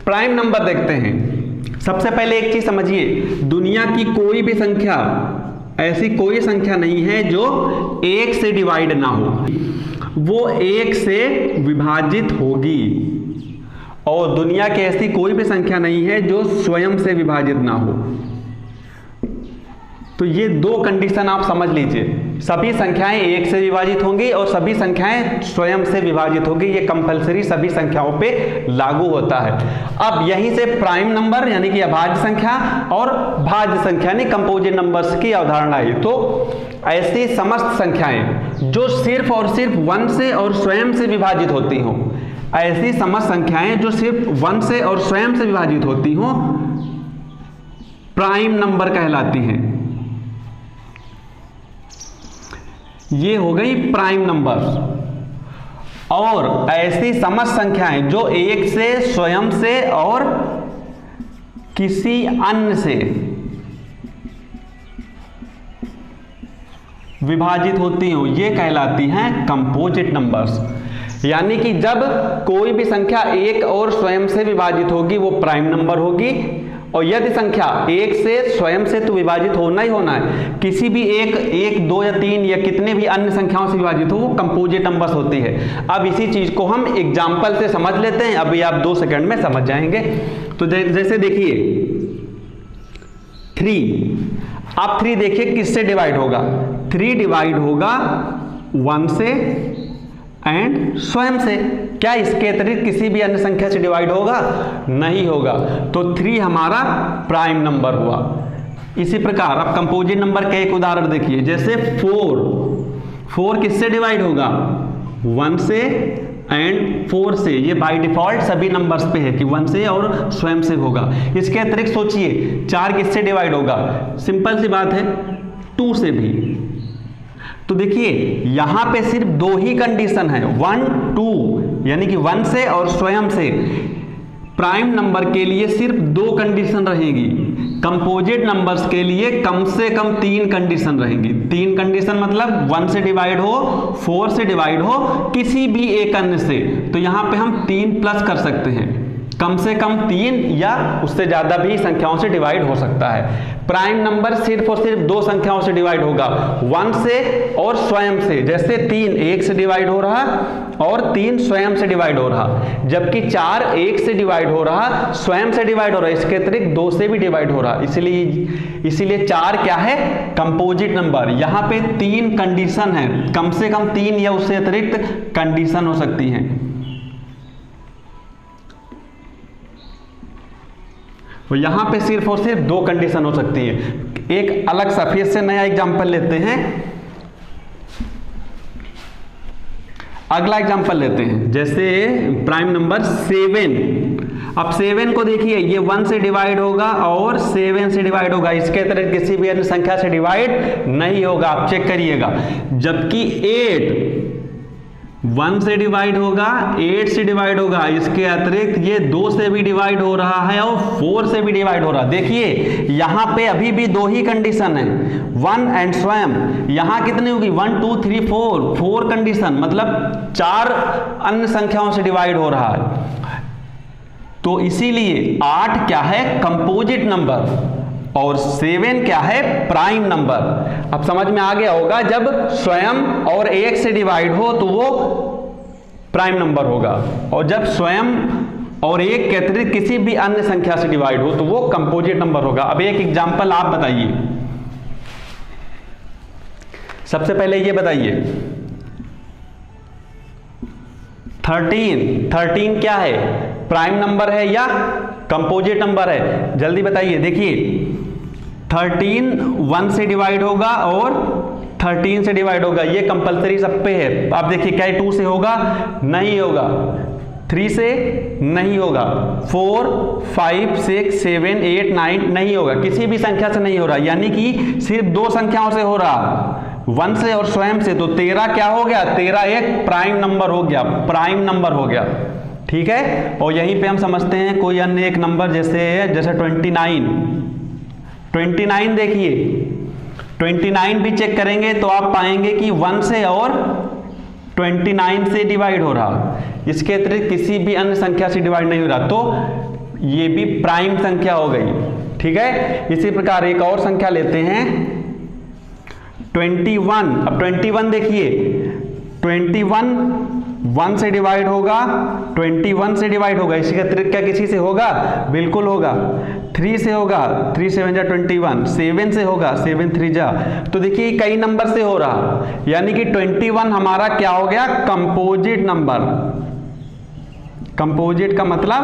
Prime number देखते हैं। सबसे पहले एक चीज समझिए, दुनिया की कोई भी संख्या, ऐसी कोई संख्या नहीं है जो 1 से डिवाइड ना हो, वो 1 से विभाजित होगी। और दुनिया की ऐसी कोई भी संख्या नहीं है जो स्वयं से विभाजित ना हो। तो ये दो कंडीशन आप समझ लीजिए, सभी संख्याएं 1 से विभाजित होंगी और सभी संख्याएं स्वयं से विभाजित होगी। ये कंपलसरी सभी संख्याओं पे लागू होता है। अब यहीं से प्राइम नंबर यानी कि अभाज्य संख्या और भाज्य संख्या यानी कंपोजिट नंबर्स की अवधारणा आई। तो ऐसी समस्त संख्याएं जो सिर्फ और सिर्फ 1 से और स्वयं से विभाजित होती हों, ऐसी समस्त संख्याएं जो सिर्फ 1 से और स्वयं से विभाजित होती हों, प्राइम नंबर कहलाती हैं। ये हो गई प्राइम नंबर। और ऐसी समस्त संख्याएं जो 1 से, स्वयं से और किसी अन्य से विभाजित होती हो, ये कहलाती हैं कंपोजिट नंबर्स। यानी कि जब कोई भी संख्या 1 और स्वयं से विभाजित होगी वो प्राइम नंबर होगी, और यदि संख्या 1 से, स्वयं से तो विभाजित होना ही होना है, किसी भी एक, 2 या 3 या कितने भी अन्य संख्याओं से विभाजित हो, वो कंपोजिट नंबर्स होती है। अब इसी चीज को हम एग्जाम्पल से समझ लेते हैं। अभी आप 2 सेकंड में समझ जाएंगे। तो जैसे देखिए 3, अब 3 देखिए किससे डिवाइड होगा। 3 डिवाइड होगा 1 से एंड स्वयं से। क्या इसके अतिरिक्त किसी भी अन्य संख्या से डिवाइड होगा? नहीं होगा। तो 3 हमारा प्राइम नंबर हुआ। इसी प्रकार अब कंपोजिट नंबर का एक उदाहरण देखिए, जैसे 4 किससे डिवाइड होगा? 1 से एंड 4 से। ये बाय डिफॉल्ट सभी नंबर्स पे है कि 1 से और स्वयं से होगा। इसके अतिरिक्त सोचिए 4 किससे डिवाइड होगा? सिंपल सी बात है, 2 से भी। तो देखिए यहां पे सिर्फ 2 ही कंडीशन है, 1, 2, यानी कि 1 से और स्वयं से। प्राइम नंबर के लिए सिर्फ 2 कंडीशन रहेगी। कंपोजिट नंबर्स के लिए कम से कम 3 कंडीशन रहेंगी। 3 कंडीशन मतलब 1 से डिवाइड हो, 4 से डिवाइड हो, किसी भी एक अन्य से। तो यहां पे हम 3 प्लस कर सकते हैं, कम से कम 3 या उससे ज्यादा भी संख्याओं से डिवाइड हो सकता है। प्राइम नंबर सिर्फ और सिर्फ 2 संख्याओं से डिवाइड होगा, 1 से और स्वयं से। जैसे 3 1 से डिवाइड हो रहा और 3 स्वयं से डिवाइड हो रहा, जबकि 4 1 से डिवाइड हो रहा, स्वयं से डिवाइड हो रहा, इसके अतिरिक्त 2 से भी डिवाइड हो रहा। इसीलिए 4 क्या है? Composite number. यहां पे 3 कंडीशन है, कम से कम 3 या उससे अतिरिक्त कंडीशन हो सकती हैं। तो यहां पे सिर्फ और सिर्फ 2 कंडीशन हो सकती है। एक अलग सा फिर से नया एग्जांपल लेते हैं। अगला एग्जांपल लेते हैं, जैसे प्राइम नंबर 7। अब 7 को देखिए, ये 1 से डिवाइड होगा और 7 से डिवाइड होगा, इसके अतिरिक्त किसी भी अन्य संख्या से डिवाइड नहीं होगा। आप चेक करिएगा। जबकि 8 1 से डिवाइड होगा, 8 से डिवाइड होगा, इसके अतिरिक्त ये 2 से भी डिवाइड हो रहा है और 4 से भी डिवाइड हो रहा है। देखिए यहां पे अभी भी 2 ही कंडीशन है, 1 एंड स्वयं। यहां कितनी होगी? 1 2 3 4 कंडीशन, मतलब 4 अन्य संख्याओं से डिवाइड हो रहा है। तो इसीलिए 8 क्या है? कंपोजिट नंबर, और 7 क्या है? Prime number. अब समझ में आ गया होगा, जब स्वयं और 1 से डिवाइड हो तो वो प्राइम नंबर होगा, और जब स्वयं और 1 के अतिरिक्त किसी भी अन्य संख्या से डिवाइड हो तो वो कंपोजिट नंबर होगा। अब एक एग्जांपल आप बताइए। सबसे पहले ये बताइए 13 क्या है? प्राइम नंबर है या कंपोजिट नंबर है? जल्दी बताइए। देखिए 13 1 से डिवाइड होगा और 13 से डिवाइड होगा, ये कंपलसरी सब पे है। आप देखिए क्या 2 से होगा? नहीं होगा। 3 से नहीं होगा। 4 5 6 7 8 9 नहीं होगा, किसी भी संख्या से नहीं हो रहा। यानी कि सिर्फ 2 संख्याओं से हो रहा, 1 से और स्वयं से। तो 13 क्या हो गया? 13 एक प्राइम नंबर हो गया, प्राइम नंबर हो गया। ठीक है। और यहीं पे हम समझते हैं कोई अन्य एक नंबर, जैसे 29 देखिए 29 भी चेक करेंगे तो आप पाएंगे कि 1 से और 29 से डिवाइड हो रहा, इसके अतिरिक्त किसी भी अन्य संख्या से डिवाइड नहीं हो रहा। तो ये भी प्राइम संख्या हो गई। ठीक है, इसी प्रकार एक और संख्या लेते हैं 21। अब 21 देखिए, 21 1 से डिवाइड होगा, 21 से डिवाइड होगा, इसी का अतिरिक्त क्या किसी से होगा? बिल्कुल होगा। 3 से होगा, 3 7 जा 21, 7 से होगा, 7 3 जा। तो देखिए कई नंबर से हो रहा, यानी कि 21 हमारा क्या हो गया? Composite number. कंपोजिट का मतलब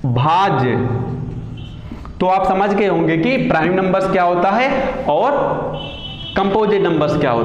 भाज्य। तो आप समझ गए होंगे कि प्राइम नंबर्स क्या होता है और कंपोजिट नंबर्स क्या होता है।